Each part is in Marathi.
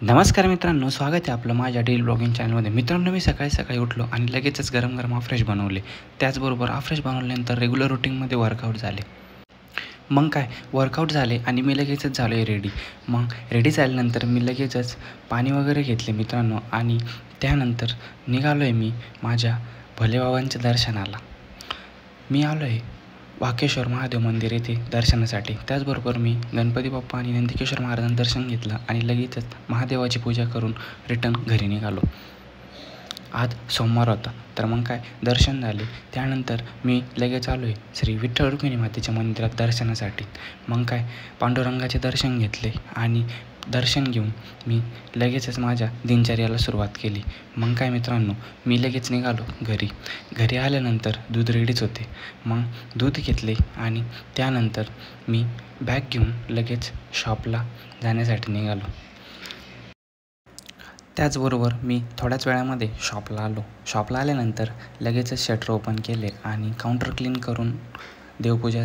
नमस्कार मित्रांनो, स्वागत आहे आपलं माझ्या डेली ब्लॉगिंग चॅनलमध्ये. मित्रांनो, मी सकाळी उठलो आणि लगेचच गरम आफ्रेश बनवले. त्याचबरोबर आफ्रेश बनवल्यानंतर रेग्युलर रुटीनमध्ये वर्कआउट झाले. मग काय वर्कआउट झाले आणि मी लगेचच झालो आहे रेडी. मग रेडी झाल्यानंतर मी लगेचच पाणी वगैरे घेतले मित्रांनो आणि त्यानंतर निघालो आहे मी माझ्या भोलेबाबांच्या दर्शनाला. मी आलो आहे वाकेश्वर महादेव मंदिर येथे दर्शनासाठी. त्याचबरोबर मी गणपती बाप्पा आणि नंदिकेश्वर महाराजांचं दर्शन घेतलं आणि लगेचच महादेवाची पूजा करून रिटर्न घरी निघालो. आज सोमवार होता, तर मग काय दर्शन झाले. त्यानंतर मी लगेच आलो आहे श्री विठ्ठल रुक्मिणी मातेच्या मंदिरात दर्शनासाठी. मग काय पांडुरंगाचे दर्शन घेतले आणि दर्शन घेऊन मी लगेचच माझ्या दिनचर्याला सुरुवात केली. मग काय मित्रांनो, मी लगेच निघालो घरी आल्यानंतर दूध रेडीच होते. मग दूध घेतले आणि त्यानंतर मी बॅग घेऊन लगेच शॉपला जाण्यासाठी निघालो. त्याचबरोबर मी थोड्याच वेळामध्ये शॉपला आल्यानंतर लगेचच शटर ओपन केले आणि काउंटर क्लीन करून देवपूजा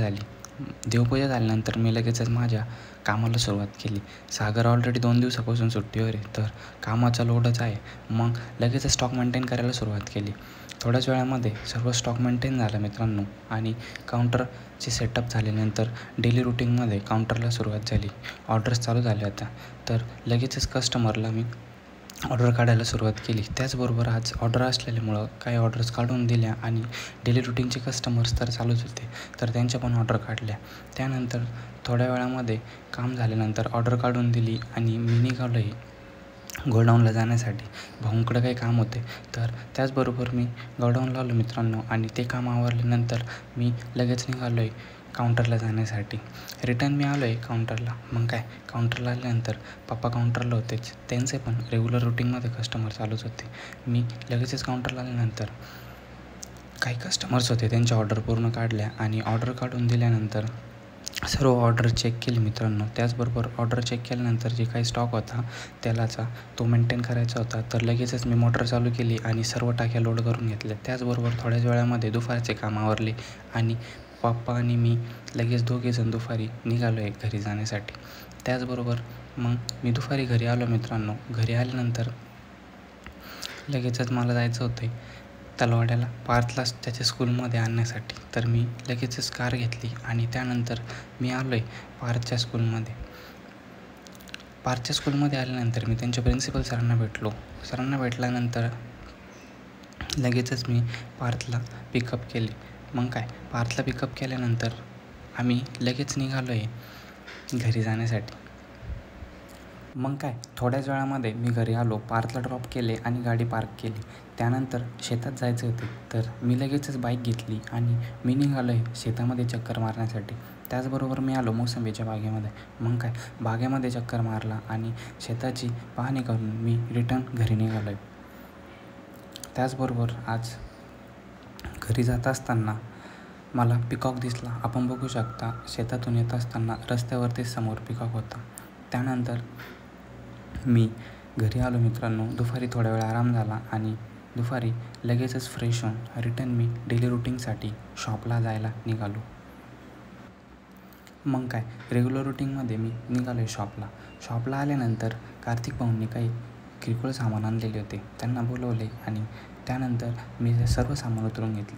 झाल्यानंतर मी लगेचच माझ्या कामाला सुरुवात केली. सागर ऑलरेडी 2 दिवसापासून सुट्टीवर आहे, तर कामाचा लोडच आहे. मग लगेचच स्टॉक मेंटेन करायला सुरुवात केली. थोड्याच वेळामध्ये सर्व स्टॉक मेंटेन झाला मित्रांनो आणि काउंटरचे सेटअप झाल्यानंतर डेली रुटीनमध्ये काउंटरला सुरुवात झाली. ऑर्डर्स चालू झाल्या होत्या, तर लगेचच कस्टमरला मी ऑर्डर काढायला सुरुवात केली. त्याचबरोबर आज ऑर्डर असलेल्यामुळं काही ऑर्डर्स काढून दिल्या आणि डेली रुटीनचे कस्टमर्स तर चालूच होते, तर त्यांच्या पण ऑर्डर काढल्या. त्यानंतर थोड्या वेळामध्ये काम झाल्यानंतर ऑर्डर काढून दिली आणि मी निघालो आहे गोडाऊनला जाण्यासाठी. भाऊंकडं काही काम होते, तर त्याचबरोबर मी गोडाऊनला आलो मित्रांनो आणि ते काम आवरल्यानंतर मी लगेच निघालो आहे काउंटरला जाण्यासाठी. रिटर्न मी आलो आहे काउंटरला. मग काय काउंटरला आल्यानंतर पप्पा काउंटरला होतेच, त्यांचे पण रेग्युलर रुटीनमध्ये कस्टमर चालूच होते. मी लगेचच काउंटरला आल्यानंतर काही कस्टमर्स होते, त्यांच्या ऑर्डर पूर्ण काढल्या आणि ऑर्डर काढून दिल्यानंतर सर्व ऑर्डर चेक केली मित्रांनो. त्याचबरोबर ऑर्डर चेक केल्यानंतर जे काही स्टॉक होता तो मेंटेन करायचा होता, तर लगेचच मी मोटर चालू केली आणि सर्व टाक्या लोड करून घेतल्या. त्याचबरोबर थोड्याच वेळामध्ये दुपारचे काम आवरले आणि पप्पा आणि मी लगेच दोघेजण दुपारी निघालो आहे घरी जाण्यासाठी. त्याचबरोबर मग मी दुपारी घरी आलो मित्रांनो. घरी आल्यानंतर लगेचच मला जायचं होतं तलवाड्याला पार्थला त्याच्या स्कूलमध्ये आणण्यासाठी, तर मी लगेचच कार घेतली आणि त्यानंतर मी आलो आहे पार्थच्या स्कूलमध्ये. पार्थच्या स्कूलमध्ये आल्यानंतर मी त्यांच्या प्रिन्सिपल सरांना भेटल्यानंतर लगेचच मी पार्थला पिकअप केले. मग काय पार्थला पिकअप केल्यानंतर आम्ही लगेच निघालो आहे घरी जाण्यासाठी. मग काय थोड्याच वेळामध्ये मी घरी आलो, पार्थला ड्रॉप केले आणि गाडी पार्क केली. त्यानंतर शेतात जायचे होते, तर मी लगेचच बाईक घेतली आणि मी निघालो आहे शेतामध्ये चक्कर मारण्यासाठी. त्याचबरोबर मी आलो मोसंबीच्या बागेमध्ये. मग काय बागेमध्ये चक्कर मारला आणि शेताची पाहणी करून मी रिटर्न घरी निघालो आहे. त्याचबरोबर आज घरी जात असताना मला पिकॉक दिसला. आपण बघू शकता शेतातून येत असताना रस्त्यावरती समोर पिकॉक होता. त्यानंतर मी घरी आलो मित्रांनो. दुपारी थोडा वेळ आराम झाला आणि दुपारी लगेचच फ्रेश होऊन रिटर्न मी डेली रुटीनसाठी शॉपला जायला निघालो. मग काय रेग्युलर रुटीनमध्ये मी निघालो आहे शॉपला आल्यानंतर कार्तिक भाऊंनी काही किरकोळ सामान आणलेले होते, त्यांना बोलवले आणि त्यानंतर मी ते सर्व सामान उतरून घेतले.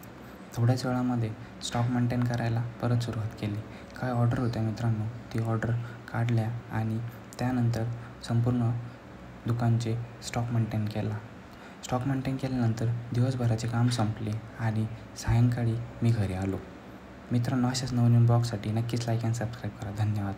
थोड्याच वेळामध्ये स्टॉक मेंटेन करायला परत सुरुवात केली. काय ऑर्डर होत्या मित्रांनो, ती ऑर्डर काढल्या आणि त्यानंतर संपूर्ण दुकानचे स्टॉक मेंटेन केल्यानंतर दिवसभराचे काम संपले आणि सायंकाळी मी घरी आलो. मित्रांनो, अशाच नवनवीन ब्लॉगसाठी नक्कीच लाईक आणि सबस्क्राईब करा. धन्यवाद.